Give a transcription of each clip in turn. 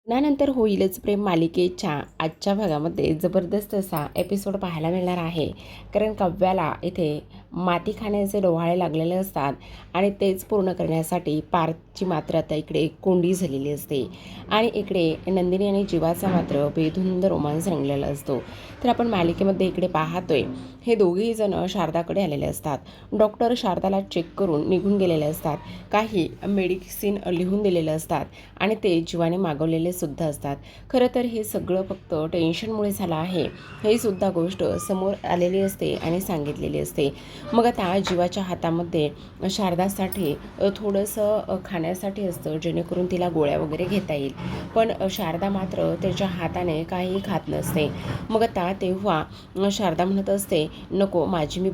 लग्नानंतर होईलच प्रेम मालिकेच्या आजच्या भागामध्ये जबरदस्त असा एपिसोड पाहायला मिळणार आहे. कारण काव्याला इथे माती खाण्याचे डोहाळे लागलेले असतात आणि तेच पूर्ण करण्यासाठी पार्थची मात्र आता इकडे कोंडी झालेली असते आणि इकडे नंदिनी आणि जीवाचा मात्र बेधुंद रोमांस रंगलेला असतो. तर आपण मालिकेमध्ये इकडे पाहतोय हे दोघेही जण शारदाकडे आलेले असतात. डॉक्टर शारदाला चेक करून निघून गेलेले असतात. काही मेडिसिन लिहून दिलेले असतात आणि ते जीवाने मागवलेले सुद्धा असतात. खरं तर हे सगळं फक्त टेन्शनमुळे झालं आहे ही सुद्धा गोष्ट समोर आलेली असते आणि सांगितलेली असते. मग आता जीवाच्या हातामध्ये शारदासाठी थोडंसं खाण्यासाठी असतं जेणेकरून तिला गोळ्या वगैरे घेता येईल. पण शारदा मात्र त्याच्या हाताने काही खात नसते. मग आता तेव्हा शारदा म्हणत असते, नको माझी मी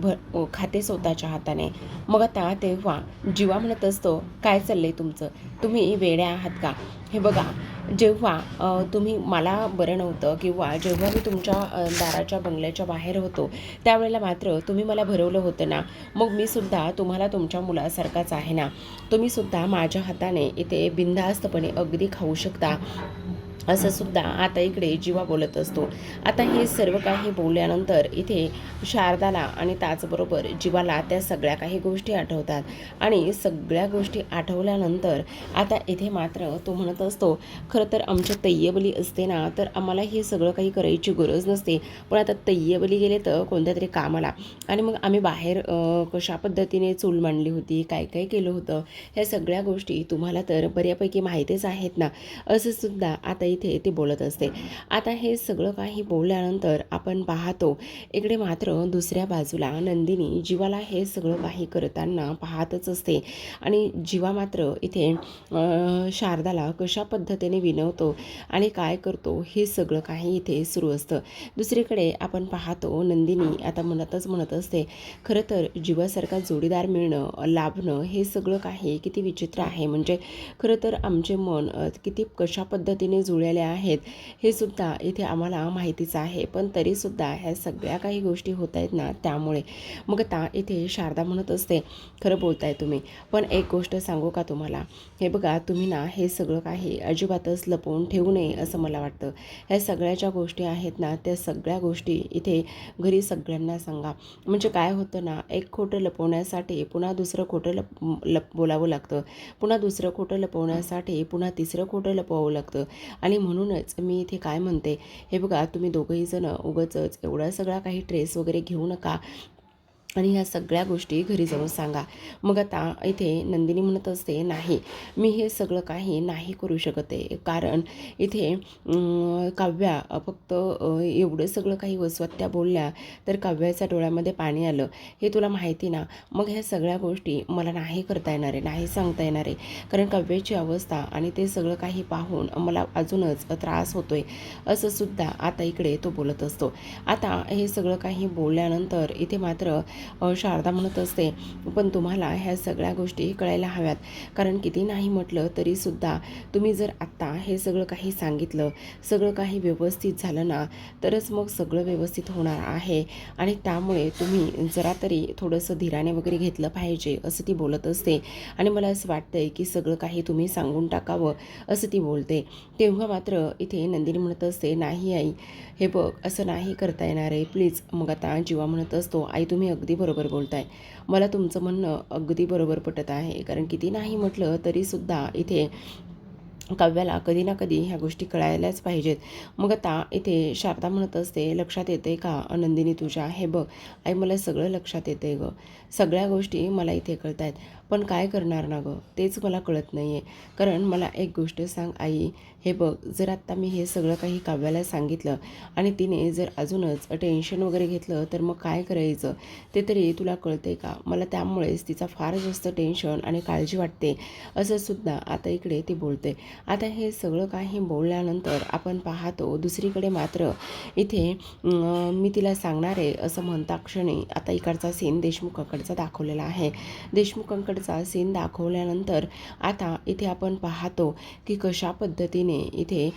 खाते स्वतःच्या हाताने. मग आता तेव्हा जीवा म्हणत असतो, काय चाललंय तुमचं, तुम्ही वेड्या आहात का? हे बघा, जेव्हा तुम्ही मला बरं नव्हतं किंवा जेव्हा मी तुमच्या दाराच्या बंगल्याच्या बाहेर होतो त्यावेळेला मात्र तुम्ही मला भरवलं होतं ना. मग मी सुद्धा तुम्हाला तुमच्या मुलासारखाच आहे ना. तुम्ही सुद्धा माझ्या हाताने इथे बिनधास्तपणे अगदी खाऊ शकता, असं सुद्धा आता इकडे जीवा बोलत असतो. आता हे सर्व काही बोलल्यानंतर इथे शारदाला आणि त्याचबरोबर जीवाला त्या सगळ्या काही गोष्टी आठवतात आणि सगळ्या गोष्टी आठवल्यानंतर आता इथे मात्र तो म्हणत असतो, खरं तर आमच्या तय्यबली असते ना तर आम्हाला हे सगळं काही करायची गरज नसते. पण आता तय्यबली गेले तर कोणत्या तरी कामाला आणि मग आम्ही बाहेर कशा पद्धतीने चूल मांडली होती, काय काय केलं होतं, ह्या सगळ्या गोष्टी तुम्हाला तर बऱ्यापैकी माहितीच आहेत ना, असं सुद्धा आता इथे ती बोलत असते. आता हे सगळं काही बोलल्यानंतर आपण पाहतो इकडे मात्र दुसऱ्या बाजूला नंदिनी जीवाला हे सगळं काही करताना पाहतच असते आणि जीवा मात्र इथे शारदाला कशा पद्धतीने विनवतो आणि काय करतो हे सगळं काही इथे सुरू असतं. दुसरीकडे आपण पाहतो नंदिनी आता म्हणत असते, खरं तर जीवासारखा जोडीदार मिळणं लाभणं हे सगळं काही किती विचित्र आहे. म्हणजे खरं तर आमचे मन किती कशा पद्धतीने जुळलेले आहेत हे सुद्धा इथे आम्हाला माहितीच आहे. पण तरीसुद्धा ह्या सगळ्या काही गोष्टी होत आहेत ना त्यामुळे. मग आता इथे शारदा म्हणत असते, खरं बोलताय तुम्ही, पण एक गोष्ट सांगू का तुम्हाला, हे बघा तुम्ही ना हे सगळं काही अजिबातच लपवून ठेवू नये असं मला वाटतं. ह्या सगळ्या ज्या गोष्टी आहेत ना त्या सगळ्या गोष्टी इथे घरी सगळ्यांना सांगा. म्हणजे काय होतं ना, एक खोटं लपवण्यासाठी पुन्हा दुसरं खोटं बोलावं लागतं, पुन्हा दुसरं खोटं लपवण्यासाठी पुन्हा तिसरं खोटं लपवावं लागतं. आणि म्हणूनच मी इथे काय म्हणते, हे बघा तुम्ही दोघंही जण उगाचच एवढा सगळा काही ट्रेस वगैरे घेऊ नका आणि ह्या सगळ्या गोष्टी घरी जाऊन सांगा. मग आता इथे नंदिनी म्हणत असते, नाही मी हे सगळं काही नाही करू शकत आहे. कारण इथे काव्या फक्त एवढं सगळं काही वसवत्त्या बोलल्या तर काव्याच्या डोळ्यामध्ये पाणी आलं, हे तुला माहिती ना. मग ह्या सगळ्या गोष्टी मला नाही करता येणार आहे, नाही सांगता येणार आहे. कारण काव्याची अवस्था आणि ते सगळं काही पाहून मला अजूनच त्रास होतो आहे, असं सुद्धा आता इकडे तो बोलत असतो. आता हे सगळं काही बोलल्यानंतर इथे मात्र शारदा म्हणत असते, पण तुम्हाला ह्या सगळ्या गोष्टी कळायला हव्यात. कारण किती नाही म्हटलं तरीसुद्धा तुम्ही जर आत्ता हे सगळं काही सांगितलं, सगळं काही व्यवस्थित झालं ना तरच मग सगळं व्यवस्थित होणार आहे आणि त्यामुळे तुम्ही जरा तरी थोडंसं धीराने वगैरे घेतलं पाहिजे, असं ती बोलत असते. आणि मला असं वाटतंय की सगळं काही तुम्ही सांगून टाकावं, असं ती बोलते. तेव्हा मात्र इथे नंदिनी म्हणत असते, नाही आई, हे बघ असं नाही करता येणार आहे, प्लीज. मग आता जीवा म्हणत असतो, आई तुम्ही अगदी बरोबर बोलताय, मला तुमचं म्हणणं अगदी बरोबर पटत आहे. कारण किती नाही म्हटलं तरीसुद्धा इथे काव्याला कधी ना कधी ह्या गोष्टी कळायलाच पाहिजेत. मग आता इथे शारदा म्हणत असते, लक्षात येते का नंदिनी तुझ्या, हे बघ आई मला सगळं लक्षात येते गं, सगळ्या गोष्टी मला इथे कळत आहेत, पण काय करणार ना गं तेच मला कळत नाही आहे. कारण मला एक गोष्ट सांग आई, हे बघ जर आत्ता मी हे सगळं काही काव्याला सांगितलं आणि तिने जर अजूनच टेन्शन वगैरे घेतलं तर मग काय करायचं ते तरी तुला कळते का? मला त्यामुळेच तिचा फार जास्त टेन्शन आणि काळजी वाटते, असं सुद्धा आता इकडे ती बोलते. आता हे सगळं काही बोलल्यानंतर आपण पाहतो दुसरीकडे मात्र इथे मी तिला सांगणार आहे असं म्हणता क्षणी आता इकडचा सीन देशमुखाकडचा दाखवलेला आहे. देशमुखांकडचा सीन दाखवल्यानंतर आता इथे आपण पाहतो की कशा पद्धतीने इथे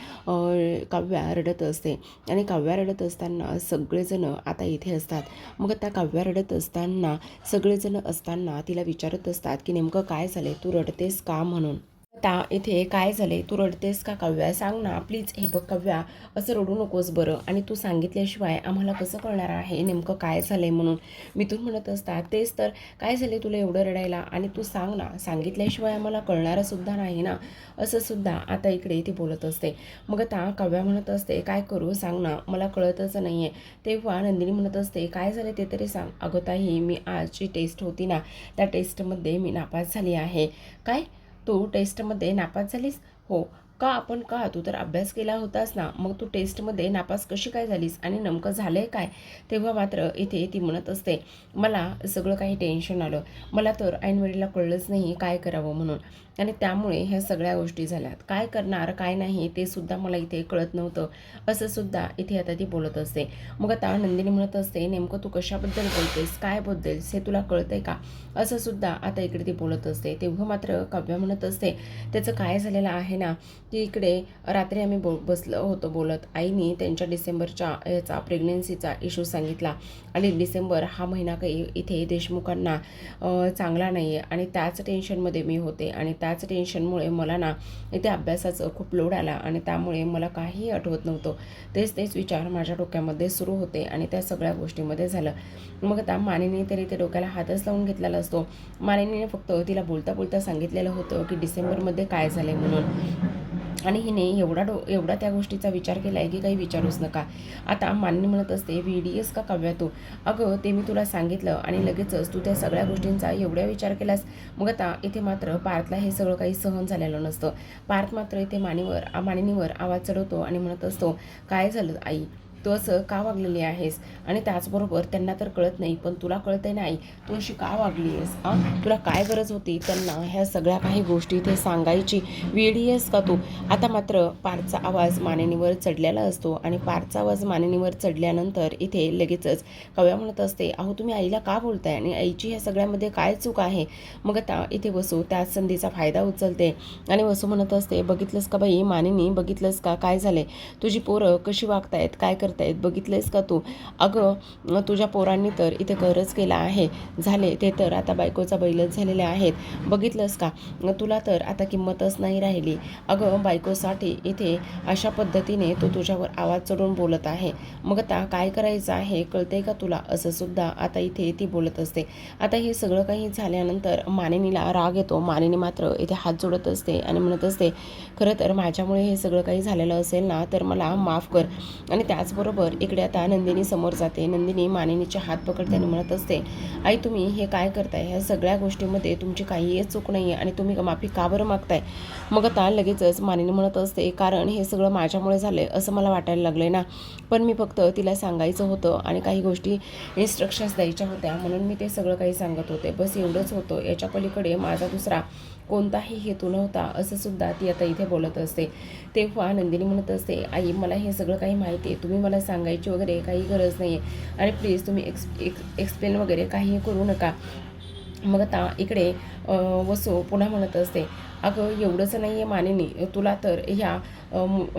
काव्या रडत असते आणि काव्या रडत असताना सगळेजण आता इथे असतात. मग आता काव्या रडत असताना सगळेजण असताना तिला विचारत असतात की नेमकं काय झाले, तू रडतेस का म्हणून. आता इथे काय झाले, तू रडतेस का काव्या? सांग ना प्लीज. हे बघ काव्या, असं रडू नकोस बरं, आणि तू सांगितल्याशिवाय आम्हाला कसं कळणार आहे नेमकं काय झालंय म्हणून. मिथून म्हणत असतात, तेच तर, काय झाले तुला एवढं रडायला, आणि तू सांग ना, सांगितल्याशिवाय आम्हाला कळणारं सुद्धा नाही ना, असं सुद्धा आता इकडे ती बोलत असते. मग आता काव्या म्हणत असते, काय करू सांग ना, मला कळतच नाही आहे. तेव्हा नंदिनी म्हणत असते, काय झालं ते तरी सांग. अगं ताई, मी आजची टेस्ट होती ना, त्या टेस्टमध्ये मी नापास झाली आहे. काय, तू टेस्टमध्ये नापास झालीस? हो. का? आपण का? तू तर अभ्यास केला होतास ना, मग तू टेस्टमध्ये नापास कशी काय झालीस, आणि नेमकं झालंय काय? तेव्हा मात्र इथे ती म्हणत असते, मला सगळं काही टेन्शन आलं, मला तर ऐनवेळेला कळलंच नाही काय करावं म्हणून, आणि त्यामुळे ह्या सगळ्या गोष्टी झाल्यात. काय करणार काय नाही ते सुद्धा मला इथे कळत नव्हतं, असं सुद्धा इथे आता ती बोलत असते. मग आता नंदिनी म्हणत असते, नेमकं तू कशाबद्दल बोलतेस, काय बोलतेस, हे तुला कळतंय का, असं सुद्धा आता इकडे ती बोलत असते. तेव्हा मात्र काव्य म्हणत असते, त्याचं काय झालेलं आहे ना, की इकडे रात्री आम्ही बसलो होतो बोलत, आईने त्यांच्या डिसेंबरच्या याचा प्रेग्नेन्सीचा इश्यू सांगितला, आणि डिसेंबर हा महिना काही इथे देशमुखांना चांगला नाही आहे, आणि त्याच टेन्शनमध्ये मी होते, आणि त्याच टेन्शनमुळे मला ना इथे अभ्यासाचं खूप लोड आला, आणि त्यामुळे मला काहीही आठवत नव्हतं. तेच विचार माझ्या डोक्यामध्ये सुरू होते, आणि त्या सगळ्या गोष्टीमध्ये झालं. मग आता मानिनी तरी ते डोक्याला हातच लावून घेतलेला असतो. मानिनीने फक्त तिला बोलता बोलता सांगितलेलं होतं की डिसेंबरमध्ये काय झालं आहे म्हणून, आणि हिने एवढा त्या गोष्टीचा विचार केला आहे की काही विचारूच नका. आता मानिनी म्हणत असते, VDS का काव्या तू? अगं ते मी तुला सांगितलं, आणि लगेचच तू त्या सगळ्या गोष्टींचा एवढा विचार केलास. मग आता इथे मात्र पार्थला हे सगळं काही सहन झालेलं नसतं. पार्थ मात्र इथे मानिनीवर आवाज चढवतो आणि म्हणत असतो, काय झालं आई, तू असं का वागलेली आहेस, आणि त्याचबरोबर त्यांना तर कळत नाही पण तुला कळतंय नाही, तू अशी का वागली आहेस? तुला काय गरज होती त्यांना ह्या सगळ्या काही गोष्टी ते सांगायची? वेडी आहेस का तू? आता मात्र पार्थचा आवाज मानिनीवर चढलेला असतो, आणि पार्थचा आवाज मानिनीवर चढल्यानंतर इथे लगेचच काव्या म्हणत असते, अहो तुम्ही आईला का बोलताय, आणि आईची ह्या सगळ्यामध्ये काय चूक आहे? मग आता इथे वसू त्याच संधीचा फायदा उचलते, आणि वसू म्हणत असते, बघितलंस का बाई मानिनी, बघितलंस का काय झाले, तुझी पोरं कशी वागतायत, काय करतायत, बघितलंयस का तू? अगं तुझ्या पोरांनी तर इथे करच केला आहे, झाले ते तर आता बायकोचा बैलच झालेले आहेत, बघितलंस का? तुला तर आता किंमतच नाही राहिली. अगं बायकोसाठी इथे अशा पद्धतीने तो तुझ्यावर आवाज चढवून बोलत आहे, मग आता काय करायचं आहे कळतंय का तुला? असं सुद्धा आता इथे ती बोलत असते. आता हे सगळं काही झाल्यानंतर मानिनीला राग येतो. मानिनी मात्र इथे हात जोडत असते आणि म्हणत असते, खरं तर माझ्यामुळे हे सगळं काही झालेलं असेल ना तर मला माफ कर. आणि त्याचबरोबर इकडे आता नंदिनी समोर जाते. नंदिनी मानिनीचे हात पकडते आणि म्हणत असते, आई तुम्ही हे काय करताय, ह्या सगळ्या गोष्टीमध्ये तुमची काहीही चूक नाही आहे, आणि तुम्ही माफी का बरं मागताय? मग आता लगेचच मानिनी म्हणत असते, कारण हे सगळं माझ्यामुळे झालं असं मला वाटायला लागलं ना, पण मी फक्त तिला सांगायचं होतं आणि काही गोष्टी इन्स्ट्रक्शन्स द्यायच्या होत्या, म्हणून मी ते सगळं काही सांगत होते, बस एवढंच होतं, याच्या पलीकडे माझा दुसरा कोणताही हेतू नव्हता, असं सुद्धा ती आता इथे बोलत असते. तेव्हा नंदिनी म्हणत असते, आई मला हे सगळं काही माहिती आहे, तुम्ही मला सांगायची वगैरे काही गरज नाही आहे, आणि प्लीज तुम्ही एक्सप्लेन वगैरे काही करू नका. मग आता इकडे वसू पुन्हा म्हणत असते, अगं एवढंच नाही आहे मानिनी, तुला तर ह्या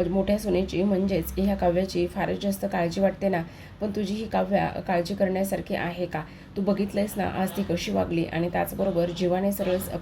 मोठ्या सुनेची म्हणजेच ह्या काव्याची फारच जास्त काळजी वाटते ना, पण तुझी ही काव्या काळजी करण्यासारखी आहे का? तू बघितलंयस ना आज ती कशी वागली, आणि त्याचबरोबर जीवाने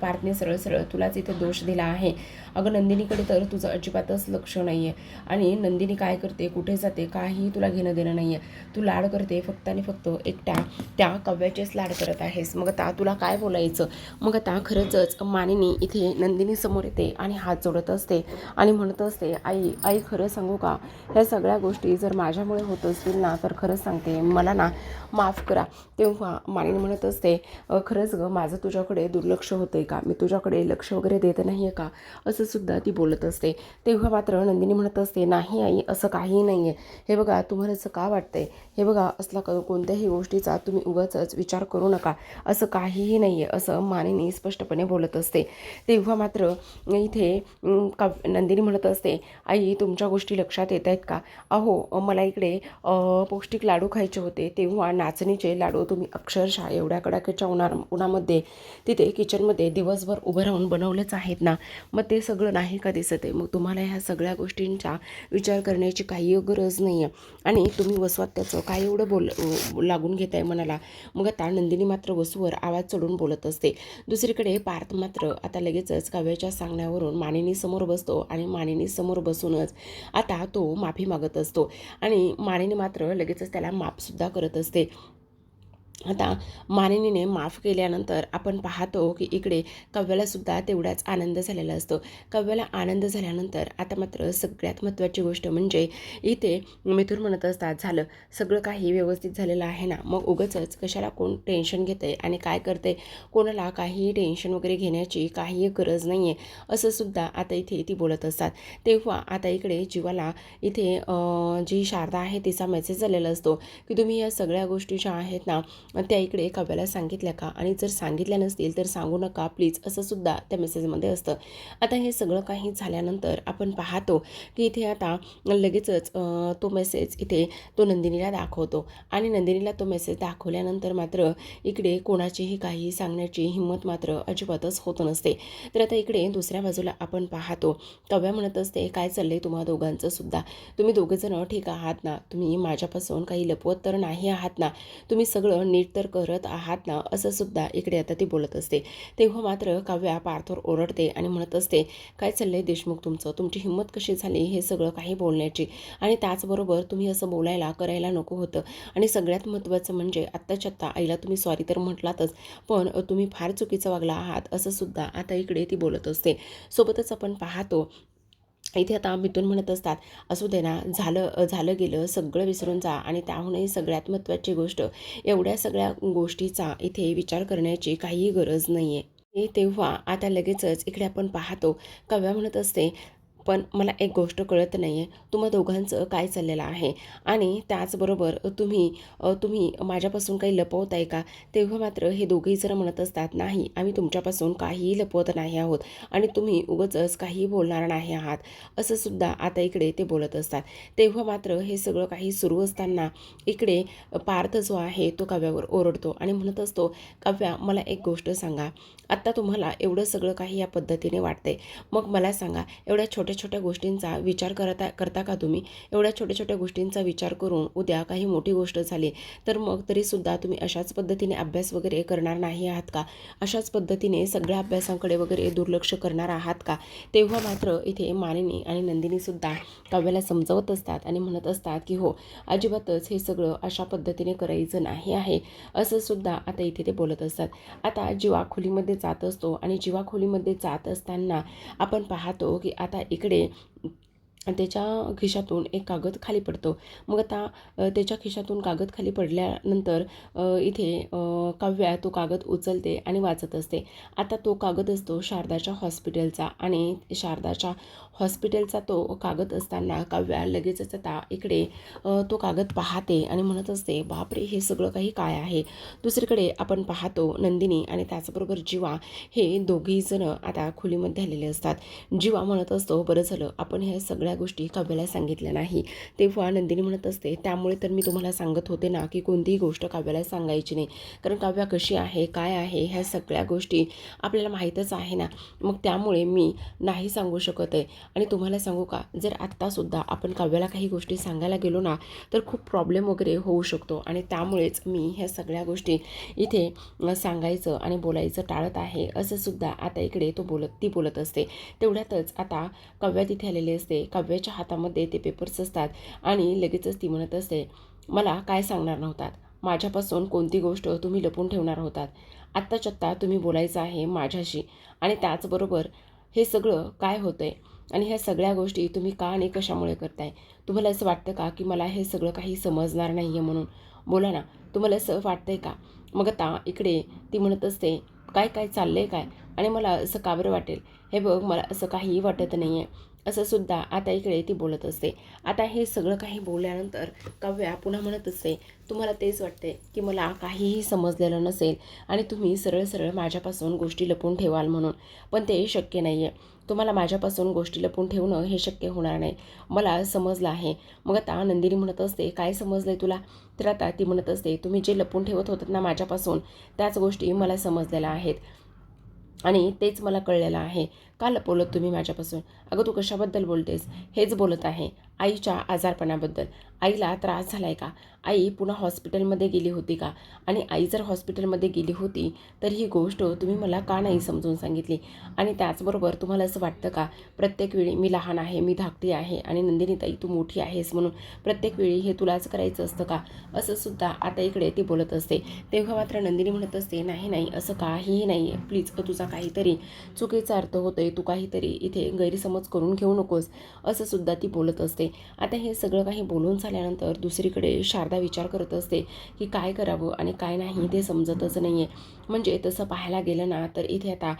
पार्थने सरळ तुलाच इथे दोष दिला आहे. अगं नंदिनीकडे तर तुझं अजिबातच लक्ष नाही आहे, आणि नंदिनी काय करते, कुठे जाते, काही तुला घेणं देणं नाही आहे. तू लाड करते फक्त आणि फक्त एकट्या त्या काव्याचेच लाड करत आहेस. मग आता तुला काय बोलायचं? मग आता खरंच मानिनी इथे नंदिनी समोर येते आणि हात जोडत असते आणि म्हणत असते, आई खरं सांगू का, ह्या सगळ्या गोष्टी जर माझ्यामुळे होत असतील ना तर खरंच सांगते मला ना माफ करा. तेव्हा मानिनी म्हणत असते, खरंच गं माझं तुझ्याकडे दुर्लक्ष होतंय का, मी तुझ्याकडे लक्ष वगैरे देत नाही आहे का, असं सुद्धा ती बोलत असते. तेव्हा मात्र नंदिनी म्हणत असते, नाही आई असं काहीही नाही आहे, हे बघा तुम्हाला असं का वाटतंय, हे बघा असला कोणत्याही गोष्टीचा तुम्ही उगाचच विचार करू नका, असं काहीही नाही आहे, असं मानिनी स्पष्टपणे बोलत असते. तेव्हा मात्र इथे नंदिनी म्हणत असते, आई तुमच्या गोष्टी लक्षात येत आहेत का? अहो मला इकडे पौष्टिक लाडू खायचे होते, तेव्हा नाचणीचे लाडू तुम्ही अक्षरशः एवढ्या कडाक्याच्या उन्हामध्ये तिथे किचनमध्ये दिवसभर उभं राहून बनवलेच आहेत ना, मग ते सगळं नाही का दिसत आहे? मग तुम्हाला ह्या सगळ्या गोष्टींचा विचार करण्याची काही गरज नाही आहे, आणि तुम्ही वसवात त्याचं काय एवढं लागून घेताय मनाला? मग आता नंदिनी मात्र वसूवर आवाज चढून बोलत असते. दुसरी दुसरीकडे पार्थ मात्र आता लगेचच काव्याच्या सांगण्यावरून मानिनीसमोर बसतो आणि मानिनीसमोर बसूनच आता तो माफी मागत असतो आणि मानिनी मात्र लगेचच त्याला माफसुद्धा करत असते. आता मानिनीने माफ केल्यानंतर आपण पाहतो की इकडे काव्यालासुद्धा तेवढाच आनंद झालेला असतो. काव्याला आनंद झाल्यानंतर आता मात्र सगळ्यात महत्त्वाची गोष्ट म्हणजे इथे मिथुन म्हणत असतात, झालं सगळं काही व्यवस्थित झालेलं आहे ना, मग उगाचच कशाला कोण टेन्शन घेते आणि काय करते, कोणाला काहीही टेन्शन वगैरे घेण्याची काहीही गरज नाही आहे, असं सुद्धा आता इथे ती बोलत असतात. तेव्हा आता इकडे जीवाला इथे जी शारदा आहे तिचा मेसेज आलेला असतो की तुम्ही या सगळ्या गोष्टी ज्या आहेत ना त्या इकडे काव्याला सांगितल्या का, आणि जर सांगितल्या नसतील तर सांगू नका प्लीज, असं सुद्धा त्या मेसेजमध्ये असतं. आता हे सगळं काही झाल्यानंतर आपण पाहतो की इथे आता लगेचच तो मेसेज इथे तो नंदिनीला दाखवतो आणि नंदिनीला तो मेसेज दाखवल्यानंतर मात्र इकडे कोणाचीही काही सांगण्याची हिंमत मात्र अजिबातच होत नसते. तर आता इकडे दुसऱ्या बाजूला आपण पाहतो काव्या म्हणत असते, काय चाललंय तुम्हा दोघांचं सुद्धा, तुम्ही दोघंजण ठीक आहात ना, तुम्ही माझ्यापासून काही लपवत तर नाही आहात ना, तुम्ही सगळं नीट तर करत आहात ना, असं सुद्धा इकडे आता ती बोलत असते. तेव्हा मात्र काव्या पार्थवर ओरडते आणि म्हणत असते, काय चाललंय देशमुख तुमचं, तुमची हिंमत कशी झाली हे सगळं काही बोलण्याची, आणि त्याचबरोबर तुम्ही असं बोलायला करायला नको होतं, आणि सगळ्यात महत्त्वाचं म्हणजे आत्ताच्या आत्ता आईला तुम्ही सॉरी तर म्हटलातच, पण तुम्ही फार चुकीचं वागला आहात, असं सुद्धा आता इकडे ती बोलत असते. सोबतच आपण पाहतो इथे आता मिथुन म्हणत असतात, असू दे ना, झालं गेलं सगळं विसरून जा, आणि त्याहूनही सगळ्यात महत्त्वाची गोष्ट, एवढ्या सगळ्या गोष्टीचा इथे विचार करण्याची काहीही गरज नाही आहे. तेव्हा आता लगेचच इकडे आपण पाहतो काव्या म्हणत असते, पण मला एक गोष्ट कळत नाही आहे, तुम्हा दोघांचं काय चाललेलं आहे, आणि त्याचबरोबर तुम्ही माझ्यापासून काही लपवत आहे का. तेव्हा मात्र हे दोघेही जर म्हणत असतात, नाही आम्ही तुमच्यापासून काहीही लपवत नाही आहोत आणि तुम्ही उगाचच काहीही बोलणार नाही आहात, असं सुद्धा आता इकडे ते बोलत असतात. तेव्हा मात्र हे सगळं काही सुरू असताना इकडे पार्थ जो आहे तो काव्यावर ओरडतो आणि म्हणत असतो, काव्या मला एक गोष्ट सांगा, आत्ता तुम्हाला एवढं सगळं काही या पद्धतीने वाटतंय, मग मला सांगा, एवढ्या छोट्या छोट्या गोष्टींचा विचार करता का तुम्ही. एवढ्या छोट्या छोट्या गोष्टींचा विचार करून उद्या काही मोठी गोष्ट झाली तर मग तरीसुद्धा तुम्ही अशाच पद्धतीने अभ्यास वगैरे करणार नाही आहात का, अशाच पद्धतीने सगळ्या अभ्यासांकडे वगैरे दुर्लक्ष करणार आहात का. तेव्हा मात्र इथे मानिनी आणि नंदिनीसुद्धा काव्याला समजवत असतात आणि म्हणत असतात की हो, अजिबातच हे सगळं अशा पद्धतीने करायचं नाही आहे, असं सुद्धा आता इथे ते बोलत असतात. आता जीवा खोलीमध्ये जात असतो आणि जीवा खोलीमध्ये जात असताना आपण पाहतो की आता इकडे त्याच्या खिशातून एक कागद खाली पडतो. मग आता त्याच्या खिशातून कागद खाली पडल्यानंतर इथे काव्या तो कागद उचलते आणि वाचत असते. आता तो कागद असतो शारदाच्या हॉस्पिटलचा, आणि शारदाच्या हॉस्पिटलचा तो कागद असताना काव्या लगेचच आता इकडे तो कागद पाहते आणि म्हणत असते, बापरे हे सगळं काही काय आहे. दुसरीकडे आपण पाहतो नंदिनी आणि त्याचबरोबर जीवा हे दोघेही जण आता खोलीमध्ये आलेले असतात. जीवा म्हणत असतो, बरं झालं आपण ह्या सगळ्या गोष्टी काव्याला सांगितल्या नाही. तेव्हा नंदिनी म्हणत असते, त्यामुळे तर मी तुम्हाला सांगत होते ना की कोणतीही गोष्ट काव्याला सांगायची नाही, कारण काव्या कशी आहे काय आहे ह्या सगळ्या गोष्टी आपल्याला माहीतच आहे ना, मग त्यामुळे मी नाही सांगू शकत आहे. आणि तुम्हाला सांगू का, जर आत्तासुद्धा आपण काव्याला काही गोष्टी सांगायला गेलो ना तर खूप प्रॉब्लेम वगैरे होऊ शकतो, आणि त्यामुळेच मी ह्या सगळ्या गोष्टी इथे सांगायचं आणि बोलायचं टाळत आहे, असं सुद्धा आता इकडे ती बोलत असते. तेवढ्यातच आता काव्या तिथे आलेली असते. काव्याच्या हातामध्ये ते पेपर्स असतात आणि लगेचच ती म्हणत असते, मला काय सांगणार नव्हतात, माझ्यापासून कोणती गोष्ट तुम्ही लपून ठेवणार होतात, आत्ताच्या आत्ता तुम्ही बोलायचं आहे माझ्याशी, आणि त्याचबरोबर हे सगळं काय होतंय आणि ह्या सगळ्या गोष्टी तुम्ही का आणि कशामुळे करताय. तुम्हाला असं वाटतं का की मला हे सगळं काही समजणार नाही आहे म्हणून. बोला ना, तुम्हाला असं वाटतंय का. मग आता इकडे ती म्हणत असते, काय काय चाललंय काय, आणि मला असं का बरं वाटेल, हे बघ मला असं काहीही वाटत नाही आहे, असं सुद्धा आता इकडे ती बोलत असते. आता हे सगळं काही बोलल्यानंतर काव्या पुन्हा म्हणत असते, तुम्हाला तेच वाटते की मला काहीही समजलेलं नसेल आणि तुम्ही सरळ सरळ माझ्यापासून गोष्टी लपवून ठेवाल म्हणून, पण ते शक्य नाही आहे. तुम्हाला माझ्यापासून गोष्टी लपवून ठेवणं हे शक्य होणार नाही, मला समजलं आहे. मग आता नंदिनी म्हणत असते, काय समजलं आहे तुला. तर आता ती म्हणत असते, तुम्ही जे लपवून ठेवत होतात ना माझ्यापासून त्याच गोष्टी मला समजलेल्या आहेत आणि तेच मला कळलेलं आहे. का लपवलं तुम्ही माझ्यापासून? अगं तू कशाबद्दल बोलतेस? हेच बोलत आहे आईच्या आजारपणाबद्दल. आईला त्रास झाला आहे का? आई पुन्हा हॉस्पिटलमध्ये गेली होती का? आणि आई जर हॉस्पिटलमध्ये गेली होती तर ही गोष्ट तुम्ही मला का नाही समजून सांगितली? आणि त्याचबरोबर तुम्हाला असं वाटतं का प्रत्येक वेळी मी लहान आहे, मी धाकटी आहे आणि नंदिनी ताई तू मोठी आहेस म्हणून प्रत्येक वेळी हे तुलाच करायचं असतं का? असं सुद्धा आता इकडे ती बोलत असते. तेव्हा मात्र नंदिनी म्हणत असते, नाही नाही असं काहीही नाही आहे, प्लीज तुझा काहीतरी चुकीचा अर्थ होतोय, तू काहीतरी इथे गैरसमज करून घेऊ नकोस, असं सुद्धा ती बोलत असते. आता हे सगळं काही बोलून झाल्यानंतर दुसरीकडे शारदा विचार करत असते की काय करावं आणि काय नाही ते समजतच नाही आहे. म्हणजे तसं पाहायला गेलं ना तर इथे आता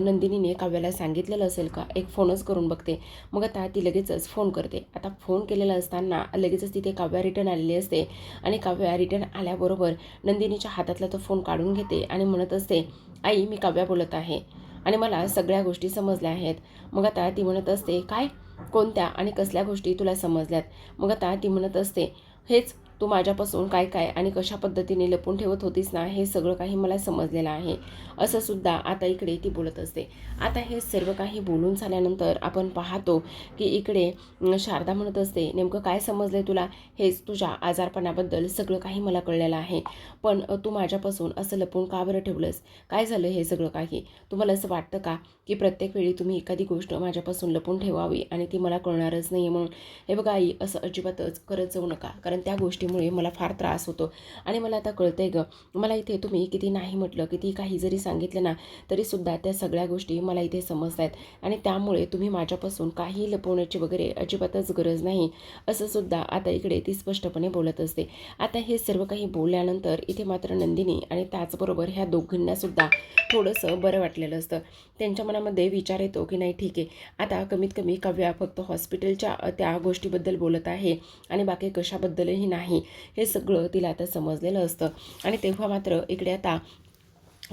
नंदिनीने काव्याला सांगितलेलं असेल का, एक फोनच करून बघते. मग आता ती लगेचच फोन करते. आता फोन केलेला असताना लगेचच तिथे काव्या रिटर्न आलेली असते आणि काव्या रिटर्न आल्याबरोबर नंदिनीच्या हातातला तो फोन काढून घेते आणि म्हणत असते, आई मी काव्या बोलत आहे आणि मला सगळ्या गोष्टी समजल्या आहेत. मग आता ती म्हणत असते, काय, कोणत्या आणि कसल्या गोष्टी तुला समजल्यात? मग आता ती म्हणत असते, हेच तू माझ्यापासून काय काय आणि कशा पद्धतीने लपून ठेवत होतीस ना, हे सगळं काही मला समजलेलं आहे, असं सुद्धा आता इकडे ती बोलत असते. आता हे सर्व काही बोलून झाल्यानंतर आपण पाहतो की इकडे शारदा म्हणत असते, नेमकं काय समजलंय तुला? हेच तुझ्या आजारपणाबद्दल सगळं काही मला कळलेलं आहे, पण तू माझ्यापासून असं लपून का बरं ठेवलंस? काय झालं हे सगळं काही? तुम्हाला असं वाटतं का की प्रत्येक वेळी तुम्ही एखादी गोष्ट माझ्यापासून लपून ठेवावी आणि ती मला कळणारच नाही आहे म्हणून? हे बघा आई, असं अजिबातच करत जाऊ नका, कारण त्या गोष्टीमुळे मला फार त्रास होतो आणि मला आता कळतंय गं, मला इथे तुम्ही किती नाही म्हटलं, किती काही जरी सांगितलं ना तरीसुद्धा त्या सगळ्या गोष्टी मला इथे समजत आहेत आणि त्यामुळे तुम्ही माझ्यापासून काही लपवण्याची वगैरे अजिबातच गरज नाही, असं सुद्धा आता इकडे ती स्पष्टपणे बोलत असते. आता हे सर्व काही बोलल्यानंतर इथे मात्र नंदिनी आणि त्याचबरोबर ह्या दोघींनासुद्धा थोडंसं बरं वाटलेलं असतं. त्यांच्या मनामध्ये विचार येतो की नाही ठीक आहे, आता कमीत कमी काव्या फक्त हॉस्पिटलच्या त्या गोष्टीबद्दल बोलत आहे आणि बाकी कशाबद्दलही नाही, हे सगळं तिला आता समजलेलं असतं. आणि तेव्हा मात्र इकडे आता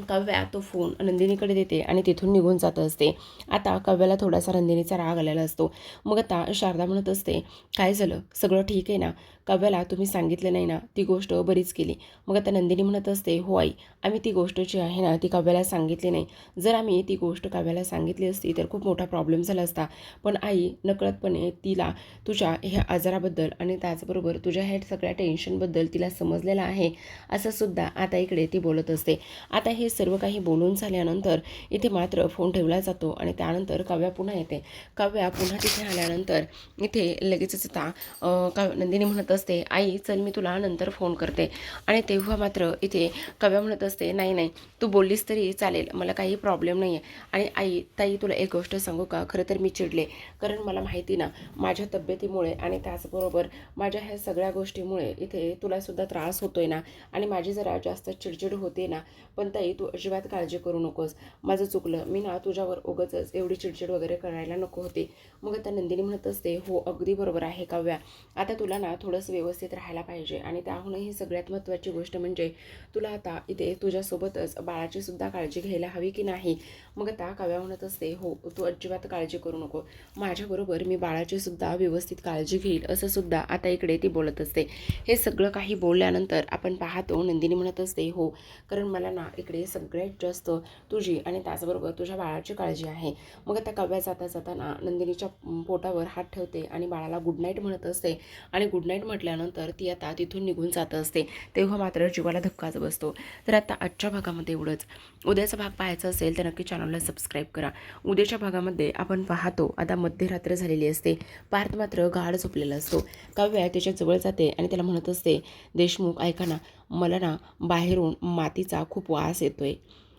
काव्या तो फोन नंदिनीकडे देते आणि तिथून निघून जात असते. आता काव्याला थोडासा नंदिनीचा राग आलेला असतो. मग आता शारदा म्हणत असते, काय झालं, सगळं ठीक आहे ना? काव्याला तुम्ही सांगितलं नाही ना, ती गोष्ट बरीच केली. मग आता नंदिनी म्हणत असते, हो आई, आम्ही ती गोष्ट जी आहे ना ती काव्याला सांगितली नाही. जर आम्ही ती गोष्ट काव्याला सांगितली असती तर खूप मोठा प्रॉब्लेम झाला असता. पण आई नकळतपणे तिला तुझ्या ह्या आजाराबद्दल आणि त्याचबरोबर तुझ्या ह्या सगळ्या टेन्शनबद्दल तिला समजलेलं आहे, असं सुद्धा आता इकडे ती बोलत असते. आता हे सर्व काही बोलून झाल्यानंतर इथे मात्र फोन ठेवला जातो आणि त्यानंतर काव्या पुन्हा येते. काव्या पुन्हा तिथे आल्यानंतर इथे लगेचच आता नंदिनी म्हणत असते, आई चल मी तुला नंतर फोन करते. आणि तेव्हा मात्र इथे काव्या म्हणत असते, नाही नाही तू बोललीस तरी चालेल, मला काही प्रॉब्लेम नाही आहे. आणि आई ताई तुला एक गोष्ट सांगू का, खरं तर मी चिडले, कारण मला माहिती ना माझ्या तब्येतीमुळे आणि त्याचबरोबर माझ्या ह्या सगळ्या गोष्टीमुळे इथे तुलासुद्धा त्रास होतोय ना आणि माझी जरा जास्त चिडचिड होते ना. पण ताई तू अजिबात काळजी करू नकोस, माझं चुकलं, मी ना तुझ्यावर उगाचच एवढी चिडचिड वगैरे करायला नको होती. मग आता नंदिनी म्हणत असते, हो अगदी बरोबर आहे काव्या, आता तुला ना थोडंसं व्यवस्थित राहायला पाहिजे आणि त्याहूनही सगळ्यात महत्त्वाची गोष्ट म्हणजे तुला आता इथे तुझ्यासोबतच बाळाची सुद्धा काळजी घ्यायला हवी की नाही? मग आता काव्या म्हणत असते, हो तू अजिबात काळजी करू नको, माझ्याबरोबर मी बाळाची सुद्धा व्यवस्थित काळजी घेईल, असं सुद्धा आता इकडे ती बोलत असते. हे सगळं काही बोलल्यानंतर आपण पाहतो नंदिनी म्हणत असते, हो कारण मला ना इकडे सगळ्यात जास्त तुझी आणि त्याचबरोबर तुझ्या बाळाची काळजी आहे. मग आता काव्या जाता जाताना नंदिनीच्या पोटावर हात ठेवते आणि बाळाला गुड नाईट म्हणत असते आणि गुड नाईट म्हटल्यानंतर ती आता तिथून निघून जात असते. तेव्हा मात्र जीवाला धक्काच बसतो. तर आता आजच्या भागामध्ये एवढंच. उद्याचा भाग पाहायचा असेल तर नक्की चॅनलला सबस्क्राईब करा. उद्याच्या भागामध्ये आपण पाहतो आता मध्यरात्र झालेली असते. पार्थ मात्र गाढ झोपलेला असतो. काव्या त्याच्या जवळ जाते आणि त्याला म्हणत असते, देशमुख ऐका ना, मला ना बाहेरून मातीचा खूप वास येतोय,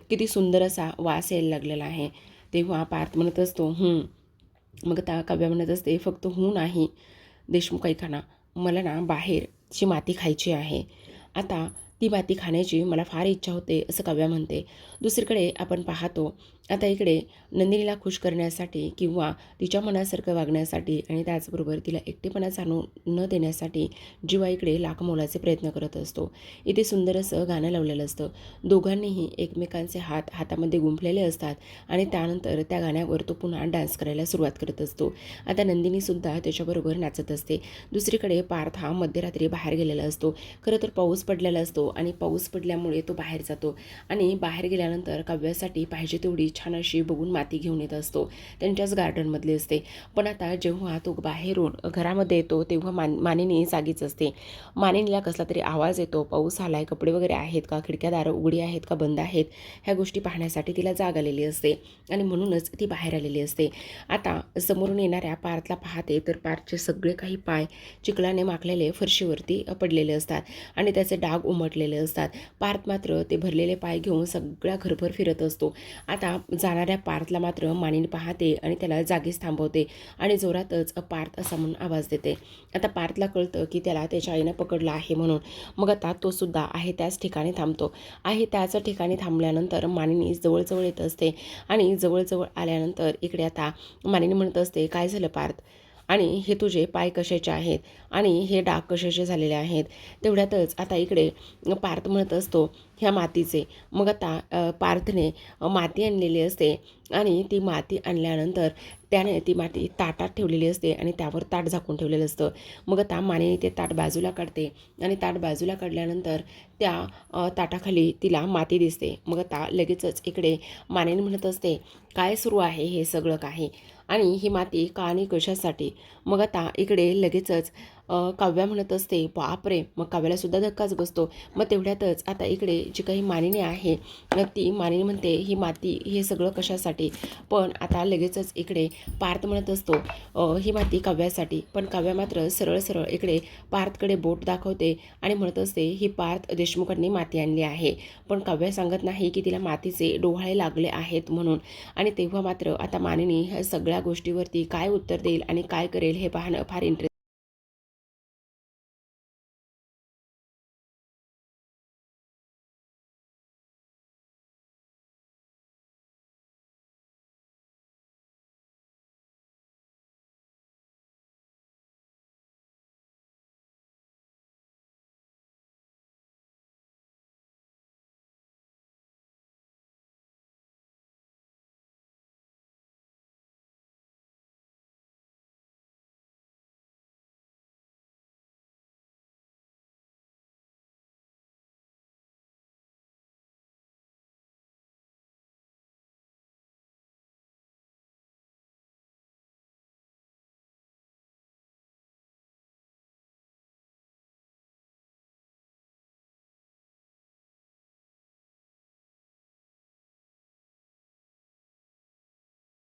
किती सुंदर असा वास यायला लागलेला आहे. तेव्हा पार्थ म्हणत असतो मग त्या काव्या म्हणत असते, फक्त नाही देशमुख ऐका ना, मला ना बाहेरची माती खायची आहे, आता ती माती खाण्याची मला फार इच्छा होते, असं काव्या म्हणते. दुसरीकडे आपण पाहतो आता इकडे नंदिनीला खुश करण्यासाठी किंवा तिच्या मनासारखं वागण्यासाठी आणि त्याचबरोबर तिला एकटेपणा जाणून न देण्यासाठी जीवा इकडे लाख मोलाचे प्रयत्न करत असतो. इथे सुंदर असं गाणं लावलेलं असतं. दोघांनीही एकमेकांचे हात हातामध्ये गुंफलेले असतात आणि त्यानंतर त्या गाण्यावर तो पुन्हा डान्स करायला सुरुवात करत असतो. आता नंदिनीसुद्धा त्याच्याबरोबर नाचत असते. दुसरीकडे पार्थ हा मध्यरात्री बाहेर गेलेला असतो. खरं तर पाऊस पडलेला असतो आणि पाऊस पडल्यामुळे तो बाहेर जातो आणि बाहेर गेल्यानंतर काव्यासाठी पाहिजे तेवढी छान अशी बघून माती घेऊन येत असतो. त्यांच्याच गार्डनमधली असते. पण आता जेव्हा तो बाहेरून घरामध्ये येतो तेव्हा मानिनी जागीच असते. मानिनीला कसला तरी आवाज येतो. पाऊस आलाय, कपडे वगैरे आहेत का, खिडक्या दारं उघडी आहेत का, बंद आहेत, ह्या गोष्टी पाहण्यासाठी तिला जाग आलेली असते आणि म्हणूनच ती बाहेर आलेली असते. आता समोरून येणाऱ्या पार्थला पाहते तर पार्थचे सगळे काही पाय चिखलाने माखलेले फरशीवरती पडलेले असतात आणि त्याचे डाग उमटलेले असतात. पार्थ मात्र ते भरलेले पाय घेऊन सगळ्या घरभर फिरत असतो. आता जाणाऱ्या पार्थला मात्र मानिनी पाहते आणि त्याला जागीच थांबवते आणि जोरातच पार्थ असा म्हणून आवाज देते. आता पार्थला कळतं की त्याला त्याच्या आईनं पकडलं आहे म्हणून. मग आता तो सुद्धा आहे त्याच ठिकाणी थांबतो. आहे त्याच ठिकाणी थांबल्यानंतर मानिनी जवळजवळ येत असते आणि जवळजवळ आल्यानंतर इकडे आता मानिनी म्हणत असते, काय झालं पार्थ, आणि हे तुझे पाय कशाचे आहेत आणि हे डाग कशाचे झालेले आहेत. तेवढ्यातच आता इकडे पार्थ म्हणत असतो, ह्या मातीचे. मग आता पार्थने माती आणलेली असते आणि ती माती आणल्यानंतर त्याने ती माती ताटात ठेवलेली असते आणि त्यावर ताट झाकून ठेवलेलं असतं. मग आता मानिनी ते ताट बाजूला काढते आणि ताट बाजूला काढल्यानंतर त्या ताटाखाली तिला माती दिसते. मग आता लगेचच इकडे मानिनी म्हणत असते, काय सुरू आहे हे सगळं काही, आणि ही माती का आणि कशासाठी. मग आता इकडे लगेचच काव्या म्हणत असते, बापरे. मग काव्याला सुद्धा धक्काच बसतो. मग तेवढ्यातच आता इकडे जी काही मानिनी आहे ती मानिनी म्हणते, ही माती हे सगळं कशासाठी. पण आता लगेचच इकडे पार्थ म्हणत असतो, ही माती काव्यासाठी. पण काव्या मात्र सरळ सरळ इकडे पार्थकडे बोट दाखवते आणि म्हणत असते, ही पार्थ देशमुखांनी माती आणली आहे. पण काव्या सांगत नाही की तिला मातीचे डोहाळे लागले आहेत म्हणून. आणि तेव्हा मात्र आता मानिनी ह्या सगळ्या गोष्टीवरती काय उत्तर देईल आणि काय करेल हे पाहणं फार इंटरेस्ट